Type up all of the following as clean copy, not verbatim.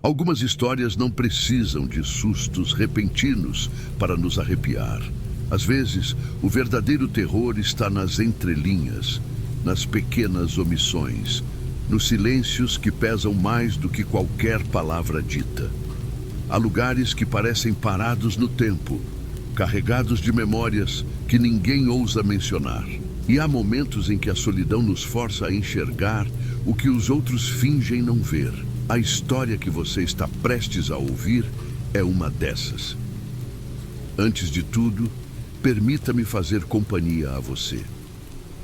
Algumas histórias não precisam de sustos repentinos para nos arrepiar. Às vezes, o verdadeiro terror está nas entrelinhas, nas pequenas omissões, nos silêncios que pesam mais do que qualquer palavra dita. Há lugares que parecem parados no tempo, carregados de memórias que ninguém ousa mencionar. E há momentos em que a solidão nos força a enxergar o que os outros fingem não ver. A história que você está prestes a ouvir é uma dessas. Antes de tudo, permita-me fazer companhia a você.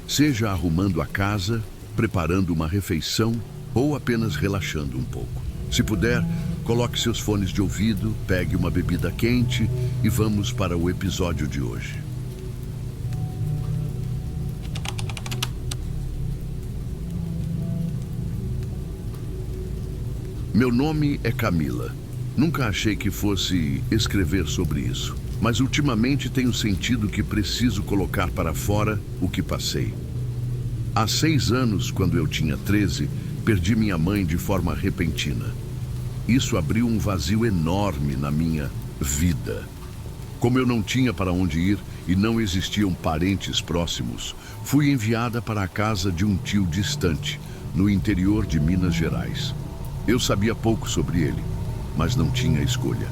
Seja arrumando a casa, preparando uma refeição ou apenas relaxando um pouco. Se puder, coloque seus fones de ouvido, pegue uma bebida quente e vamos para o episódio de hoje. Meu nome é Camila. Nunca achei que fosse escrever sobre isso, mas ultimamente tenho sentido que preciso colocar para fora o que passei. Há 6 anos, quando eu tinha 13, perdi minha mãe de forma repentina. Isso abriu um vazio enorme na minha vida. Como eu não tinha para onde ir e não existiam parentes próximos, fui enviada para a casa de um tio distante, no interior de Minas Gerais. Eu sabia pouco sobre ele, mas não tinha escolha.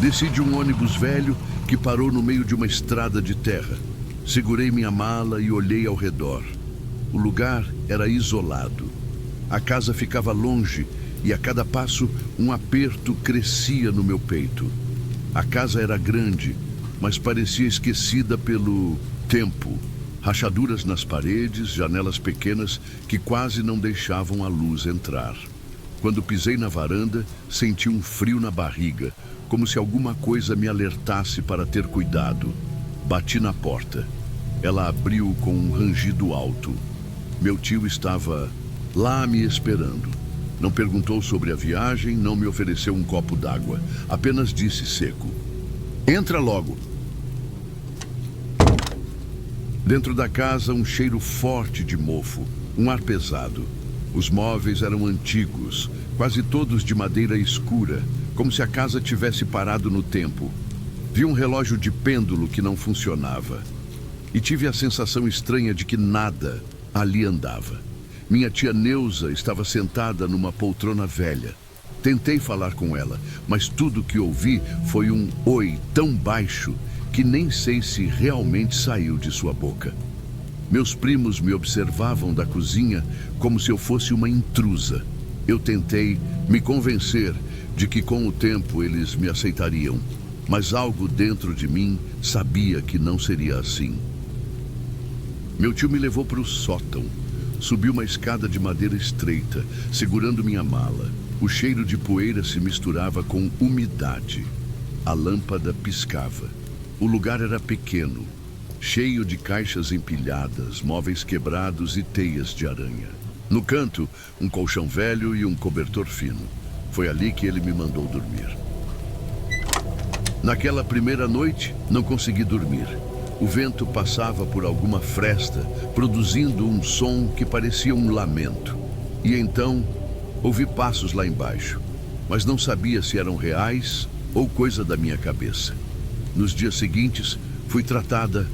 Desci de um ônibus velho que parou no meio de uma estrada de terra. Segurei minha mala e olhei ao redor. O lugar era isolado. A casa ficava longe e a cada passo um aperto crescia no meu peito. A casa era grande, mas parecia esquecida pelo tempo. Rachaduras nas paredes, janelas pequenas que quase não deixavam a luz entrar. Quando pisei na varanda, senti um frio na barriga, como se alguma coisa me alertasse para ter cuidado. Bati na porta. Ela abriu com um rangido alto. Meu tio estava lá me esperando. Não perguntou sobre a viagem, não me ofereceu um copo d'água. Apenas disse seco: "Entra logo." Dentro da casa, um cheiro forte de mofo, um ar pesado. Os móveis eram antigos, quase todos de madeira escura, como se a casa tivesse parado no tempo. Vi um relógio de pêndulo que não funcionava. E tive a sensação estranha de que nada ali andava. Minha tia Neuza estava sentada numa poltrona velha. Tentei falar com ela, mas tudo que ouvi foi um oi tão baixo que nem sei se realmente saiu de sua boca. Meus primos me observavam da cozinha como se eu fosse uma intrusa. Eu tentei me convencer de que com o tempo eles me aceitariam, mas algo dentro de mim sabia que não seria assim. Meu tio me levou para o sótão. Subi uma escada de madeira estreita, segurando minha mala. O cheiro de poeira se misturava com umidade. A lâmpada piscava. O lugar era pequeno, cheio de caixas empilhadas, móveis quebrados e teias de aranha. No canto, um colchão velho e um cobertor fino. Foi ali que ele me mandou dormir. Naquela primeira noite, não consegui dormir. O vento passava por alguma fresta, produzindo um som que parecia um lamento. E então, ouvi passos lá embaixo, mas não sabia se eram reais ou coisa da minha cabeça. Nos dias seguintes, fui tratada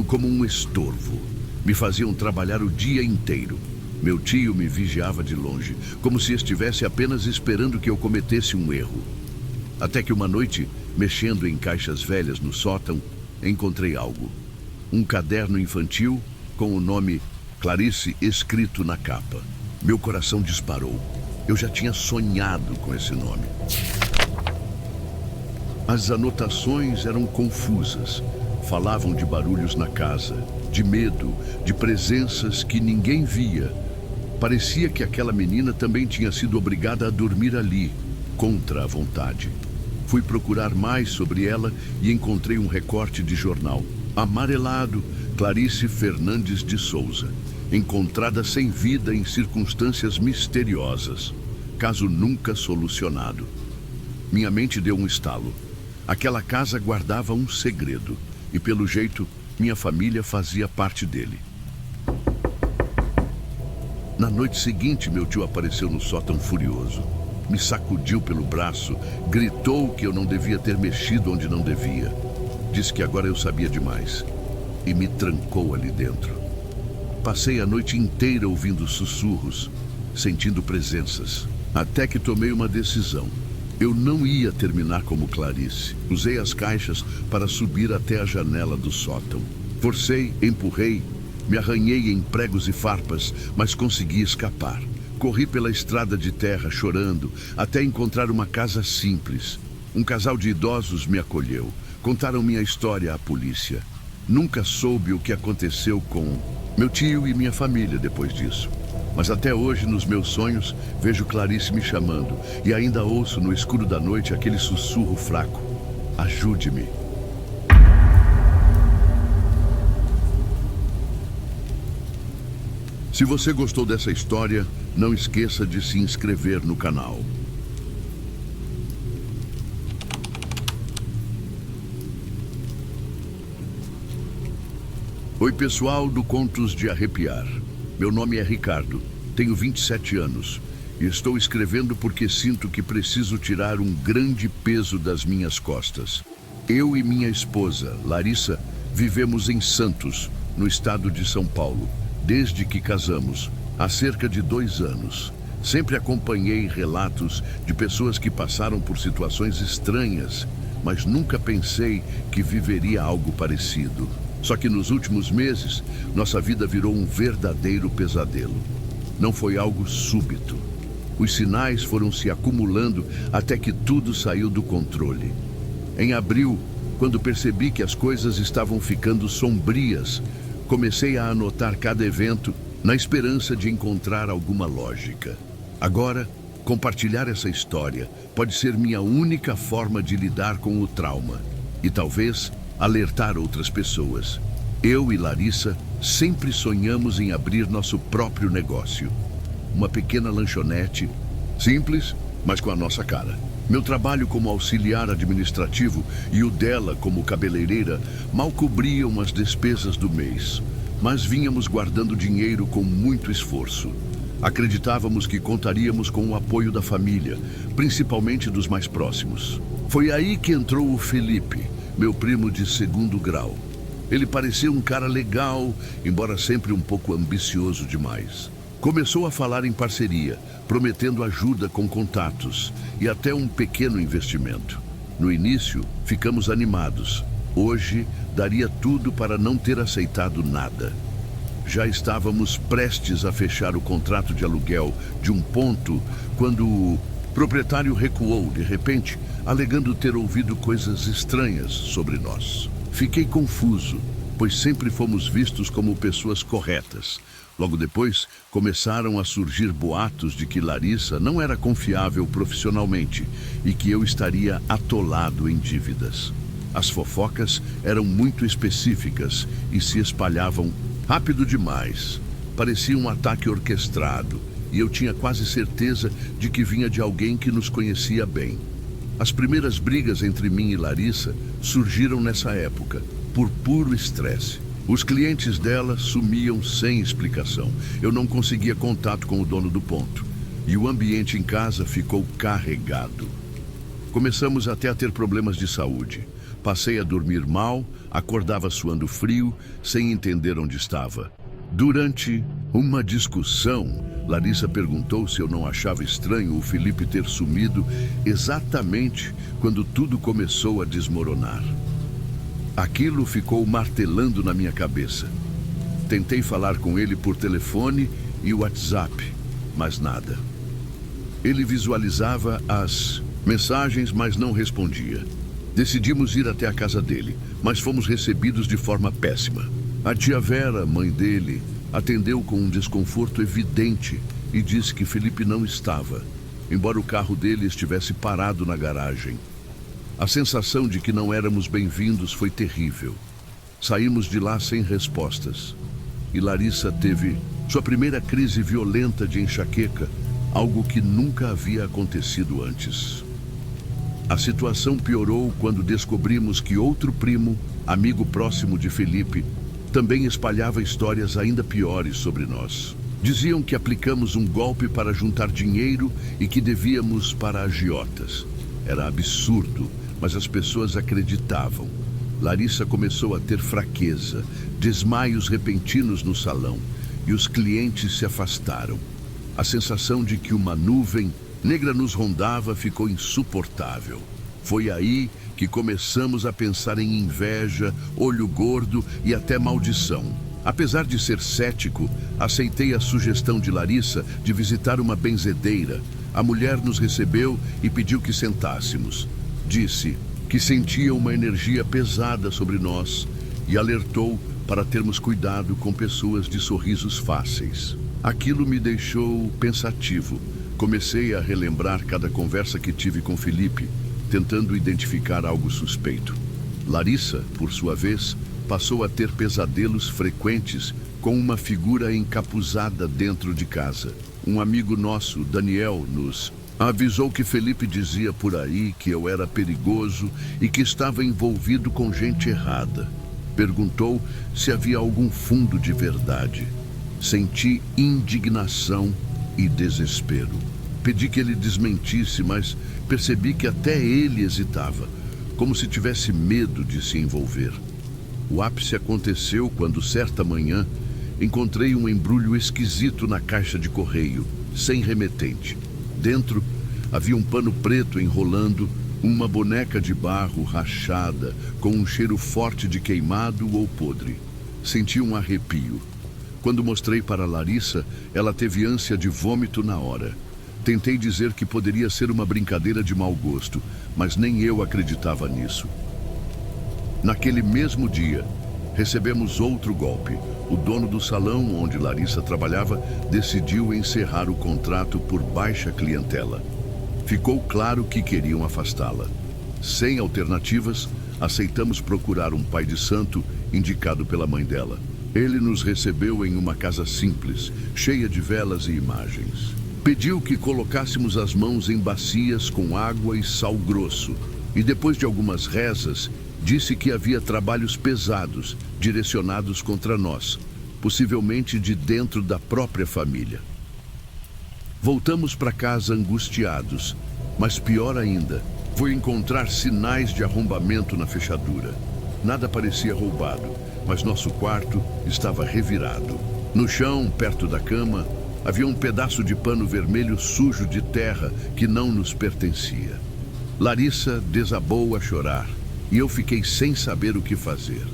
como um estorvo. Me faziam trabalhar o dia inteiro. Meu tio me vigiava de longe, como se estivesse apenas esperando que eu cometesse um erro. Até que uma noite, mexendo em caixas velhas no sótão, encontrei algo. Um caderno infantil com o nome Clarice escrito na capa. Meu coração disparou. Eu já tinha sonhado com esse nome. As anotações eram confusas. Falavam de barulhos na casa, de medo, de presenças que ninguém via. Parecia que aquela menina também tinha sido obrigada a dormir ali, contra a vontade. Fui procurar mais sobre ela e encontrei um recorte de jornal. Amarelado, Clarice Fernandes de Souza. Encontrada sem vida em circunstâncias misteriosas. Caso nunca solucionado. Minha mente deu um estalo. Aquela casa guardava um segredo. E pelo jeito, minha família fazia parte dele. Na noite seguinte, meu tio apareceu no sótão furioso. Me sacudiu pelo braço, gritou que eu não devia ter mexido onde não devia. Disse que agora eu sabia demais e me trancou ali dentro. Passei a noite inteira ouvindo sussurros, sentindo presenças, até que tomei uma decisão. Eu não ia terminar como Clarice. Usei as caixas para subir até a janela do sótão. Forcei, empurrei, me arranhei em pregos e farpas, mas consegui escapar. Corri pela estrada de terra chorando até encontrar uma casa simples. Um casal de idosos me acolheu. Contaram minha história à polícia. Nunca soube o que aconteceu com meu tio e minha família depois disso. Mas até hoje, nos meus sonhos, vejo Clarice me chamando e ainda ouço no escuro da noite aquele sussurro fraco. Ajude-me. Se você gostou dessa história, não esqueça de se inscrever no canal. Oi pessoal do Contos de Arrepiar. Meu nome é Ricardo, tenho 27 anos e estou escrevendo porque sinto que preciso tirar um grande peso das minhas costas. Eu e minha esposa, Larissa, vivemos em Santos, no estado de São Paulo, desde que casamos, há cerca de 2 anos. Sempre acompanhei relatos de pessoas que passaram por situações estranhas, mas nunca pensei que viveria algo parecido. Só que nos últimos meses, nossa vida virou um verdadeiro pesadelo. Não foi algo súbito. Os sinais foram se acumulando até que tudo saiu do controle. Em abril, quando percebi que as coisas estavam ficando sombrias, comecei a anotar cada evento na esperança de encontrar alguma lógica. Agora, compartilhar essa história pode ser minha única forma de lidar com o trauma e talvez alertar outras pessoas. Eu e Larissa sempre sonhamos em abrir nosso próprio negócio. Uma pequena lanchonete, simples, mas com a nossa cara. Meu trabalho como auxiliar administrativo e o dela como cabeleireira mal cobriam as despesas do mês, mas vínhamos guardando dinheiro com muito esforço. Acreditávamos que contaríamos com o apoio da família, principalmente dos mais próximos. Foi aí que entrou o Felipe, meu primo de 2º grau. Ele parecia um cara legal, embora sempre um pouco ambicioso demais. Começou a falar em parceria, prometendo ajuda com contatos e até um pequeno investimento. No início, ficamos animados. Hoje, daria tudo para não ter aceitado nada. Já estávamos prestes a fechar o contrato de aluguel de um ponto quando o proprietário recuou de repente, alegando ter ouvido coisas estranhas sobre nós. Fiquei confuso, pois sempre fomos vistos como pessoas corretas. Logo depois, começaram a surgir boatos de que Larissa não era confiável profissionalmente e que eu estaria atolado em dívidas. As fofocas eram muito específicas e se espalhavam rápido demais. Parecia um ataque orquestrado e eu tinha quase certeza de que vinha de alguém que nos conhecia bem. As primeiras brigas entre mim e Larissa surgiram nessa época, por puro estresse. Os clientes dela sumiam sem explicação. Eu não conseguia contato com o dono do ponto. E o ambiente em casa ficou carregado. Começamos até a ter problemas de saúde. Passei a dormir mal, acordava suando frio, sem entender onde estava. Durante uma discussão, Larissa perguntou se eu não achava estranho o Felipe ter sumido exatamente quando tudo começou a desmoronar. Aquilo ficou martelando na minha cabeça. Tentei falar com ele por telefone e WhatsApp, mas nada. Ele visualizava as mensagens, mas não respondia. Decidimos ir até a casa dele, mas fomos recebidos de forma péssima. A tia Vera, mãe dele, atendeu com um desconforto evidente e disse que Felipe não estava, embora o carro dele estivesse parado na garagem. A sensação de que não éramos bem-vindos foi terrível. Saímos de lá sem respostas. E Larissa teve sua primeira crise violenta de enxaqueca, algo que nunca havia acontecido antes. A situação piorou quando descobrimos que outro primo, amigo próximo de Felipe, também espalhava histórias ainda piores sobre nós. Diziam que aplicamos um golpe para juntar dinheiro e que devíamos para agiotas. Era absurdo, mas as pessoas acreditavam. Larissa começou a ter fraqueza, desmaios repentinos no salão, e os clientes se afastaram. A sensação de que uma nuvem negra nos rondava ficou insuportável. Foi aí que começamos a pensar em inveja, olho gordo e até maldição. Apesar de ser cético, aceitei a sugestão de Larissa de visitar uma benzedeira. A mulher nos recebeu e pediu que sentássemos. Disse que sentia uma energia pesada sobre nós e alertou para termos cuidado com pessoas de sorrisos fáceis. Aquilo me deixou pensativo. Comecei a relembrar cada conversa que tive com Felipe, tentando identificar algo suspeito. Larissa, por sua vez, passou a ter pesadelos frequentes com uma figura encapuzada dentro de casa. Um amigo nosso, Daniel, nos avisou que Felipe dizia por aí que eu era perigoso e que estava envolvido com gente errada. Perguntou se havia algum fundo de verdade. Senti indignação e desespero. Pedi que ele desmentisse, mas percebi que até ele hesitava, como se tivesse medo de se envolver. O ápice aconteceu quando, certa manhã, encontrei um embrulho esquisito na caixa de correio, sem remetente. Dentro havia um pano preto enrolando uma boneca de barro rachada, com um cheiro forte de queimado ou podre. Senti um arrepio. Quando mostrei para Larissa, ela teve ânsia de vômito na hora. Tentei dizer que poderia ser uma brincadeira de mau gosto, mas nem eu acreditava nisso. Naquele mesmo dia, recebemos outro golpe. O dono do salão onde Larissa trabalhava decidiu encerrar o contrato por baixa clientela. Ficou claro que queriam afastá-la. Sem alternativas, aceitamos procurar um pai de santo indicado pela mãe dela. Ele nos recebeu em uma casa simples, cheia de velas e imagens. Pediu que colocássemos as mãos em bacias com água e sal grosso. E depois de algumas rezas, disse que havia trabalhos pesados direcionados contra nós, possivelmente de dentro da própria família. Voltamos para casa angustiados, mas pior ainda, foi encontrar sinais de arrombamento na fechadura. Nada parecia roubado, mas nosso quarto estava revirado. No chão, perto da cama, havia um pedaço de pano vermelho sujo de terra que não nos pertencia. Larissa desabou a chorar e eu fiquei sem saber o que fazer.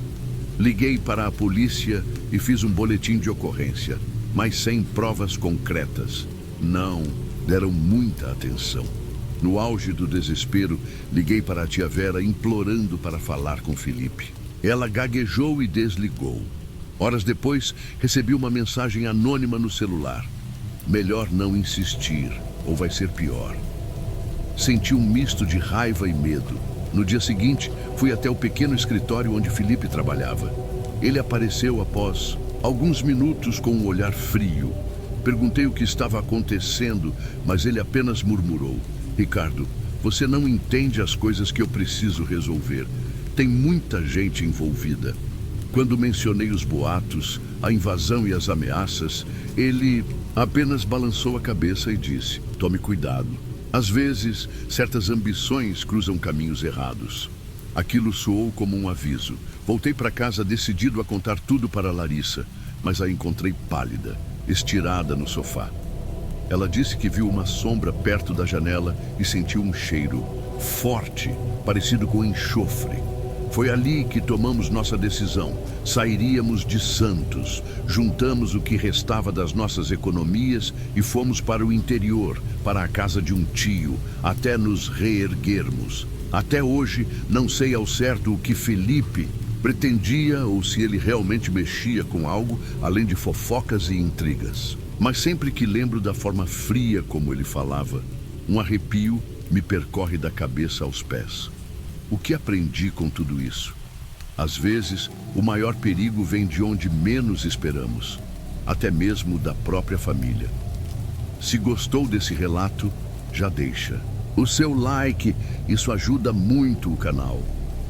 Liguei para a polícia e fiz um boletim de ocorrência, mas sem provas concretas. Não deram muita atenção. No auge do desespero, liguei para a tia Vera implorando para falar com Felipe. Ela gaguejou e desligou. Horas depois, recebi uma mensagem anônima no celular. Melhor não insistir, ou vai ser pior. Senti um misto de raiva e medo. No dia seguinte, fui até o pequeno escritório onde Felipe trabalhava. Ele apareceu após alguns minutos com um olhar frio. Perguntei o que estava acontecendo, mas ele apenas murmurou. Ricardo, você não entende as coisas que eu preciso resolver. Tem muita gente envolvida. Quando mencionei os boatos, a invasão e as ameaças, ele apenas balançou a cabeça e disse, tome cuidado. Às vezes, certas ambições cruzam caminhos errados. Aquilo soou como um aviso. Voltei para casa decidido a contar tudo para Larissa, mas a encontrei pálida, estirada no sofá. Ela disse que viu uma sombra perto da janela e sentiu um cheiro forte, parecido com enxofre. Foi ali que tomamos nossa decisão. Sairíamos de Santos, juntamos o que restava das nossas economias e fomos para o interior, para a casa de um tio, até nos reerguermos. Até hoje, não sei ao certo o que Felipe pretendia ou se ele realmente mexia com algo além de fofocas e intrigas. Mas sempre que lembro da forma fria como ele falava, um arrepio me percorre da cabeça aos pés. O que aprendi com tudo isso? Às vezes, o maior perigo vem de onde menos esperamos, até mesmo da própria família. Se gostou desse relato, já deixa o seu like, isso ajuda muito o canal.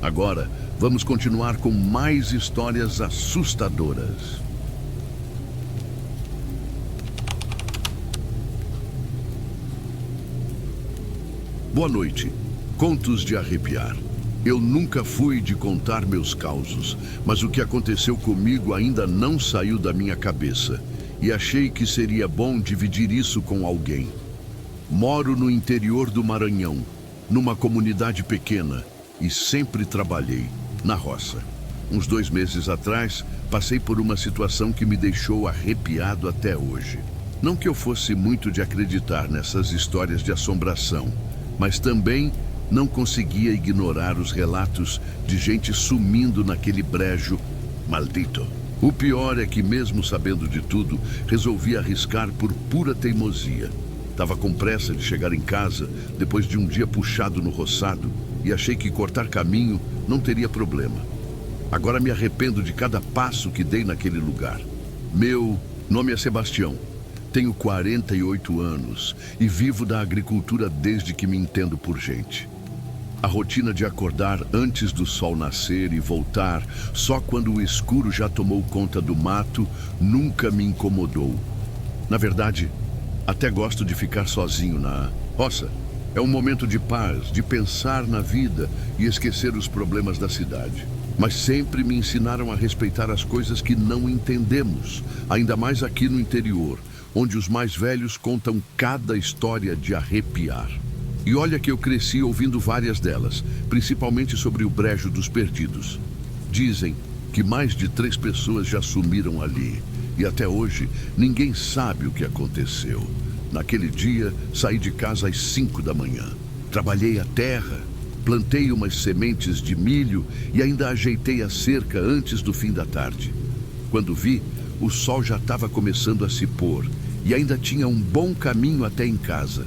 Agora, vamos continuar com mais histórias assustadoras. Boa noite. Contos de arrepiar. Eu nunca fui de contar meus causos, mas o que aconteceu comigo ainda não saiu da minha cabeça, e achei que seria bom dividir isso com alguém. Moro no interior do Maranhão, numa comunidade pequena, e sempre trabalhei na roça. Uns 2 meses atrás, passei por uma situação que me deixou arrepiado até hoje. Não que eu fosse muito de acreditar nessas histórias de assombração, mas também não conseguia ignorar os relatos de gente sumindo naquele brejo maldito. O pior é que, mesmo sabendo de tudo, resolvi arriscar por pura teimosia. Estava com pressa de chegar em casa depois de um dia puxado no roçado e achei que cortar caminho não teria problema. Agora me arrependo de cada passo que dei naquele lugar. Meu nome é Sebastião. Tenho 48 anos e vivo da agricultura desde que me entendo por gente. A rotina de acordar antes do sol nascer e voltar só quando o escuro já tomou conta do mato nunca me incomodou. Na verdade, até gosto de ficar sozinho na roça. É um momento de paz, de pensar na vida e esquecer os problemas da cidade. Mas sempre me ensinaram a respeitar as coisas que não entendemos, ainda mais aqui no interior, onde os mais velhos contam cada história de arrepiar. E olha que eu cresci ouvindo várias delas, principalmente sobre o Brejo dos Perdidos. Dizem que mais de 3 pessoas já sumiram ali, e até hoje ninguém sabe o que aconteceu. Naquele dia, saí de casa às 5 da manhã. Trabalhei a terra, plantei umas sementes de milho e ainda ajeitei a cerca antes do fim da tarde. Quando vi, o sol já estava começando a se pôr e ainda tinha um bom caminho até em casa.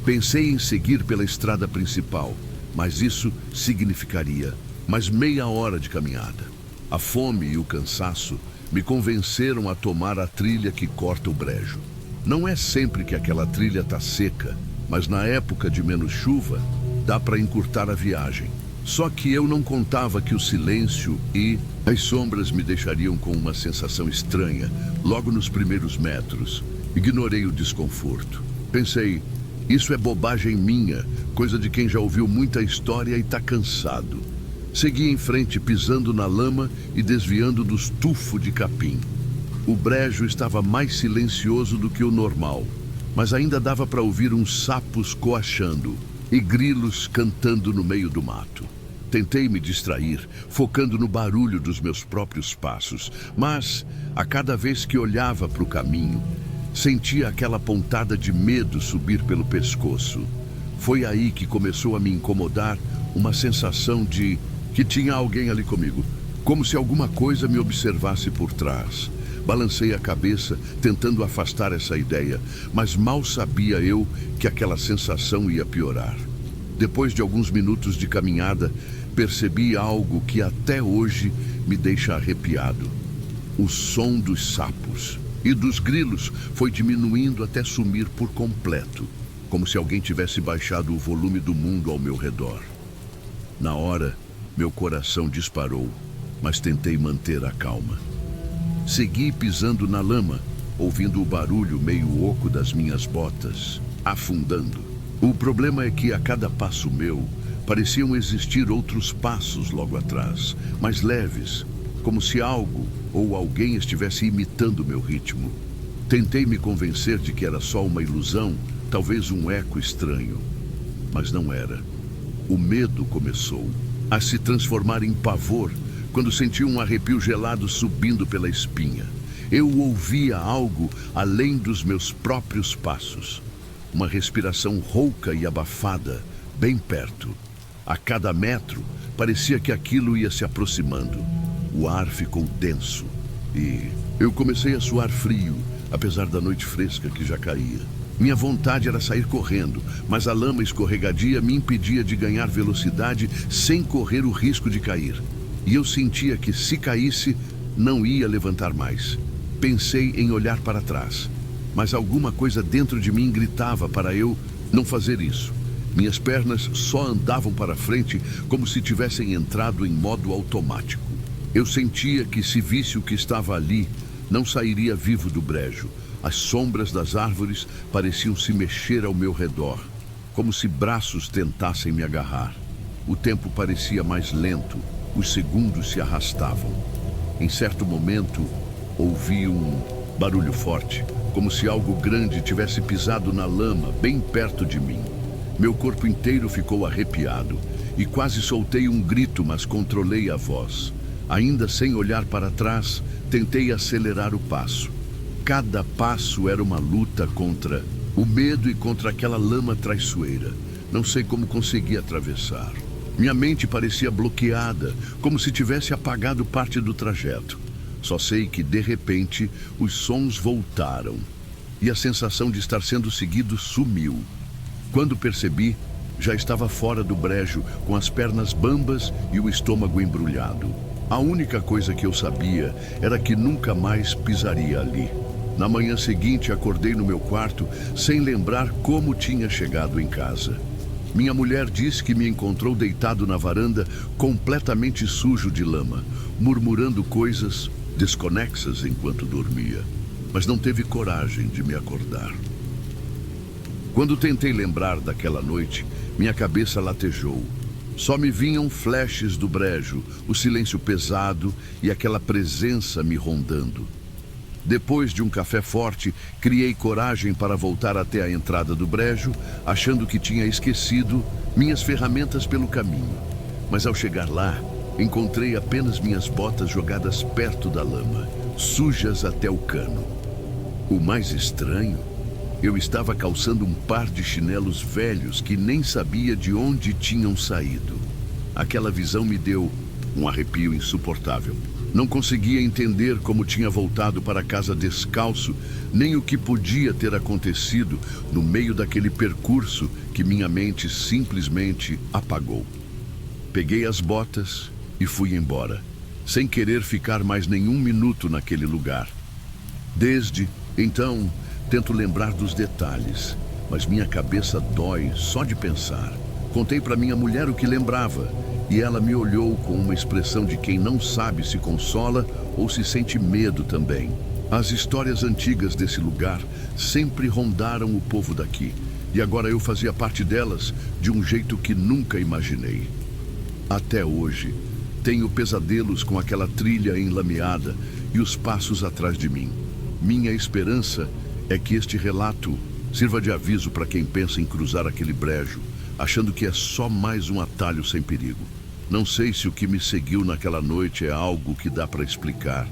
Pensei em seguir pela estrada principal, mas isso significaria mais meia hora de caminhada. A fome e o cansaço me convenceram a tomar a trilha que corta o brejo. Não é sempre que aquela trilha está seca, mas na época de menos chuva, dá para encurtar a viagem. Só que eu não contava que o silêncio e as sombras me deixariam com uma sensação estranha logo nos primeiros metros. Ignorei o desconforto. Pensei, isso é bobagem minha, coisa de quem já ouviu muita história e está cansado. Segui em frente, pisando na lama e desviando dos tufos de capim. O brejo estava mais silencioso do que o normal, mas ainda dava para ouvir uns sapos coachando e grilos cantando no meio do mato. Tentei me distrair, focando no barulho dos meus próprios passos, mas, a cada vez que olhava para o caminho, sentia aquela pontada de medo subir pelo pescoço. Foi aí que começou a me incomodar uma sensação de que tinha alguém ali comigo, como se alguma coisa me observasse por trás. Balancei a cabeça, tentando afastar essa ideia, mas mal sabia eu que aquela sensação ia piorar. Depois de alguns minutos de caminhada, percebi algo que até hoje me deixa arrepiado. O som dos sapos e dos grilos foi diminuindo até sumir por completo, como se alguém tivesse baixado o volume do mundo ao meu redor. Na hora, meu coração disparou, mas tentei manter a calma. Segui pisando na lama, ouvindo o barulho meio oco das minhas botas, afundando. O problema é que a cada passo meu, pareciam existir outros passos logo atrás, mais leves, como se algo ou alguém estivesse imitando meu ritmo. Tentei me convencer de que era só uma ilusão, talvez um eco estranho, mas não era. O medo começou a se transformar em pavor quando senti um arrepio gelado subindo pela espinha. Eu ouvia algo além dos meus próprios passos. Uma respiração rouca e abafada, bem perto. A cada metro, parecia que aquilo ia se aproximando. O ar ficou denso e eu comecei a suar frio, apesar da noite fresca que já caía. Minha vontade era sair correndo, mas a lama escorregadia me impedia de ganhar velocidade sem correr o risco de cair. E eu sentia que, se caísse, não ia levantar mais. Pensei em olhar para trás, mas alguma coisa dentro de mim gritava para eu não fazer isso. Minhas pernas só andavam para frente como se tivessem entrado em modo automático. Eu sentia que, se visse o que estava ali, não sairia vivo do brejo. As sombras das árvores pareciam se mexer ao meu redor. como se braços tentassem me agarrar. O tempo parecia mais lento, os segundos se arrastavam. Em certo momento, ouvi um barulho forte, como se algo grande tivesse pisado na lama bem perto de mim. Meu corpo inteiro ficou arrepiado e quase soltei um grito, mas controlei a voz. Ainda sem olhar para trás, tentei acelerar o passo. Cada passo era uma luta contra o medo e contra aquela lama traiçoeira. Não sei como consegui atravessar. Minha mente parecia bloqueada, como se tivesse apagado parte do trajeto. Só sei que, de repente, os sons voltaram e a sensação de estar sendo seguido sumiu. Quando percebi, já estava fora do brejo, com as pernas bambas e o estômago embrulhado. A única coisa que eu sabia era que nunca mais pisaria ali. Na manhã seguinte, acordei no meu quarto sem lembrar como tinha chegado em casa. Minha mulher disse que me encontrou deitado na varanda, completamente sujo de lama, murmurando coisas desconexas enquanto dormia, mas não teve coragem de me acordar. Quando tentei lembrar daquela noite, minha cabeça latejou. Só me vinham flashes do brejo, o silêncio pesado e aquela presença me rondando. Depois de um café forte, criei coragem para voltar até a entrada do brejo, achando que tinha esquecido minhas ferramentas pelo caminho. Mas ao chegar lá, encontrei apenas minhas botas jogadas perto da lama, sujas até o cano. O mais estranho, eu estava calçando um par de chinelos velhos que nem sabia de onde tinham saído. Aquela visão me deu um arrepio insuportável. Não conseguia entender como tinha voltado para casa descalço, nem o que podia ter acontecido no meio daquele percurso que minha mente simplesmente apagou. Peguei as botas e fui embora, sem querer ficar mais nenhum minuto naquele lugar. Desde então, tento lembrar dos detalhes, mas minha cabeça dói só de pensar. Contei para minha mulher o que lembrava, e ela me olhou com uma expressão de quem não sabe se consola ou se sente medo também. As histórias antigas desse lugar sempre rondaram o povo daqui, e agora eu fazia parte delas de um jeito que nunca imaginei. Até hoje, tenho pesadelos com aquela trilha enlameada e os passos atrás de mim. Minha esperança é que este relato sirva de aviso para quem pensa em cruzar aquele brejo, achando que é só mais um atalho sem perigo. Não sei se o que me seguiu naquela noite é algo que dá para explicar,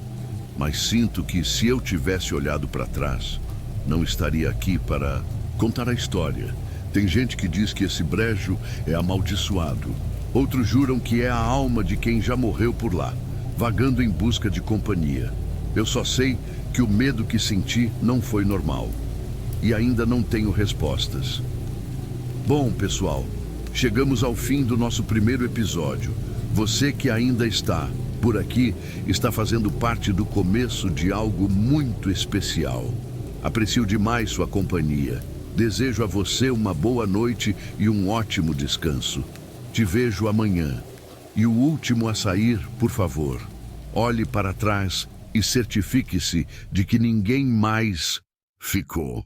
mas sinto que se eu tivesse olhado para trás, não estaria aqui para contar a história. Tem gente que diz que esse brejo é amaldiçoado. Outros juram que é a alma de quem já morreu por lá, vagando em busca de companhia. Eu só sei que o medo que senti não foi normal. E ainda não tenho respostas. Bom, pessoal, chegamos ao fim do nosso primeiro episódio. Você que ainda está por aqui está fazendo parte do começo de algo muito especial. Aprecio demais sua companhia. Desejo a você uma boa noite e um ótimo descanso. Te vejo amanhã. E o último a sair, por favor, olhe para trás e certifique-se de que ninguém mais ficou.